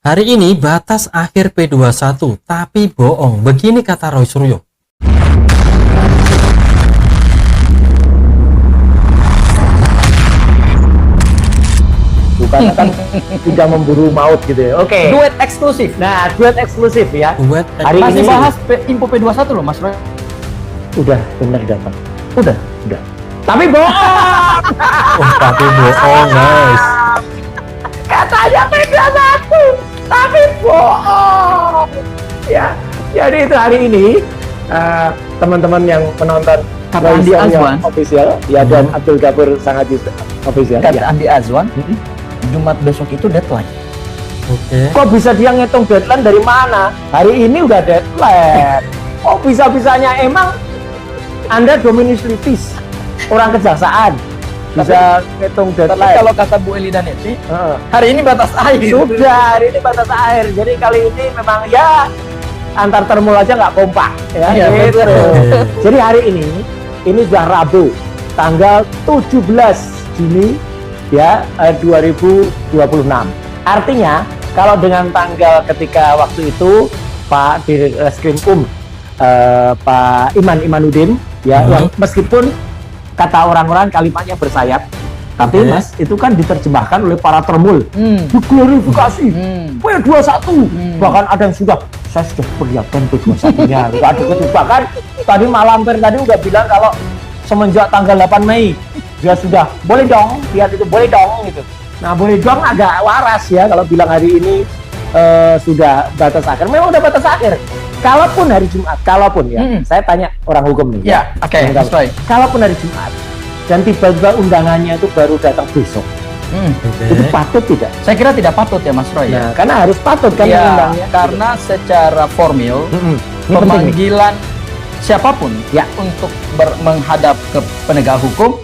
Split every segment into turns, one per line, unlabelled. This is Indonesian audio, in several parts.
Hari ini batas akhir P21, tapi bohong. Begini kata Roy Suryo.
Bukan kan tidak memburu maut gitu ya. Oke.
Duet eksklusif.
Nah, duet eksklusif ya.
Duet
Hari
Masih
ini
bahas info P21 loh Mas Roy.
udah benar datang. Udah. Tapi bohong.
Oh, tapi bohong guys.
Katanya P21, tapi bohong. Ya. Jadi itu hari ini teman-teman yang menonton
Kata Andi Azwan
official ya dan Abdul Ghafur sangat official
kata
ya.
Andi Azwan, Jumat besok itu deadline.
Oke.
Kok bisa dia ngitung deadline dari mana? Hari ini udah deadline. Kok bisa-bisanya emang Anda Dominus Litis, orang kejaksaan, bisa ngitung
Tapi
deadline?
kalau kata Bu Eli Danetti,
Heeh.
hari ini batas akhir.
Sudah, hari ini batas akhir. Jadi kali ini memang ya antar termul aja nggak kompak ya.
Iya,
Gitu.
betul.
Jadi hari ini sudah Rabu, tanggal 17 Juni ya 2026. Artinya kalau dengan tanggal ketika waktu itu Pak Direskrim Pak Imanudin ya, yang meskipun kata orang-orang kalimatnya bersayap, tapi
Oke.
Mas itu kan diterjemahkan oleh para termul, diglorifikasi P21, bahkan ada yang saya sudah perlihatkan P21-nya. Bahkan tadi malam tadi udah bilang kalau semenjak tanggal 8 Mei dia sudah boleh dong, lihat itu boleh dong gitu. Nah boleh dong agak waras ya kalau bilang hari ini sudah batas akhir. Memang udah batas akhir. Kalaupun hari Jumat, kalaupun ya, saya tanya orang hukum nih.
Ya, oke, Mas Roy.
Kalaupun hari Jumat dan tiba-tiba undangannya itu baru datang besok, itu patut tidak?
Saya kira tidak patut ya Mas Roy.
Nah, karena harus patut kan
Ya,
undangnya.
karena secara formil
Ini penting nih.
pemanggilan siapapun
Ya.
untuk menghadap ke penegak hukum,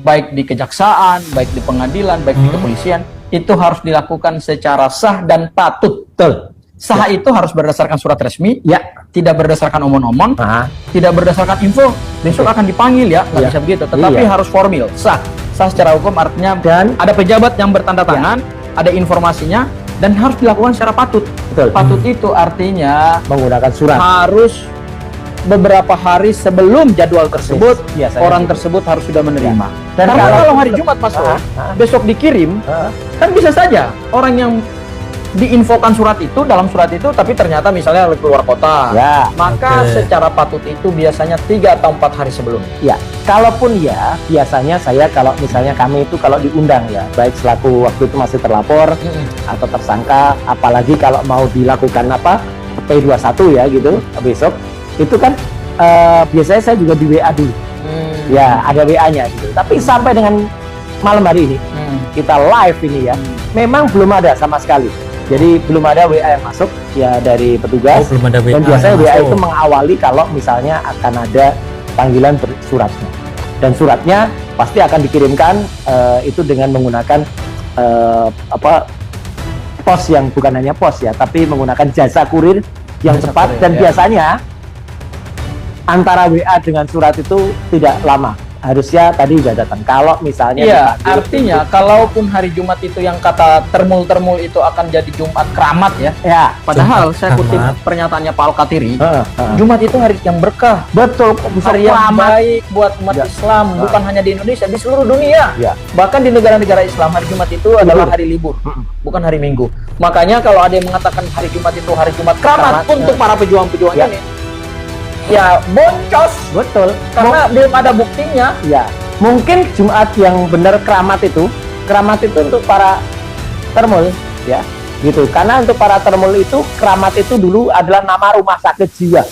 baik di kejaksaan, baik di pengadilan, baik di kepolisian, itu harus dilakukan secara sah dan patut.
Betul.
Sah itu harus berdasarkan surat resmi,
Ya.
tidak berdasarkan omong-omong,
Nah,
tidak berdasarkan info. Besok akan dipanggil ya, nggak
Iya.
bisa begitu. Tetapi
Iya.
harus formil, sah. Sah secara hukum artinya
dan
ada pejabat yang bertanda tangan, ada informasinya, dan harus dilakukan secara patut.
betul.
Patut itu artinya
Menggunakan surat.
harus beberapa hari sebelum jadwal tersebut,
Yes, biasanya
orang
gitu.
tersebut harus sudah menerima.
Dan
Karena
kalau-
kalau hari Jumat Mas Roy, besok dikirim,
Ah,
kan bisa saja orang yang diinfokan surat itu, dalam surat itu, tapi ternyata misalnya keluar kota.
ya,
Maka
Oke.
secara patut itu biasanya 3 atau 4 hari sebelum.
ya. Kalaupun ya, biasanya saya kalau misalnya kami itu kalau diundang ya, baik selaku waktu itu masih terlapor atau tersangka, apalagi kalau mau dilakukan P21 ya gitu besok, itu kan biasanya saya juga di WA dulu. Ya, ada WA-nya gitu. Tapi sampai dengan malam hari ini kita live ini ya, memang belum ada sama sekali. Jadi belum ada WA yang masuk ya dari
Oh,
petugas.
belum ada WA.
Dan biasanya
yang
WA
masuk.
itu mengawali kalau misalnya akan ada panggilan suratnya. Dan suratnya pasti akan dikirimkan itu dengan menggunakan pos yang bukan hanya pos ya, tapi menggunakan jasa kurir yang
Jasa
cepat
kurir,
dan
ya.
biasanya antara WA dengan surat itu tidak lama. Harusnya tadi udah datang. Kalau misalnya
Iya,
dipanggil,
artinya kalaupun hari Jumat itu yang kata termul-termul itu akan jadi Jumat keramat ya.
ya,
Padahal
Jumat
saya kutip
keramat.
pernyataannya Pak Al-Katiri,
heeh.
Jumat itu hari yang berkah,
Betul, kok bisa
hari yang
keramat.
baik buat umat
Ya.
Islam, bukan hanya di Indonesia, di seluruh dunia.
Ya.
Bahkan di negara-negara Islam hari Jumat itu adalah hari libur, bukan hari Minggu. Makanya kalau ada yang mengatakan hari Jumat itu hari Jumat keramat
Keramat,
untuk para pejuang-pejuang
Ya.
ini, ya boncos,
Betul.
karena belum ada buktinya.
Ya, mungkin Jumat yang benar keramat itu untuk para termul ya, gitu. Karena untuk para termul itu keramat itu dulu adalah nama rumah sakit jiwa.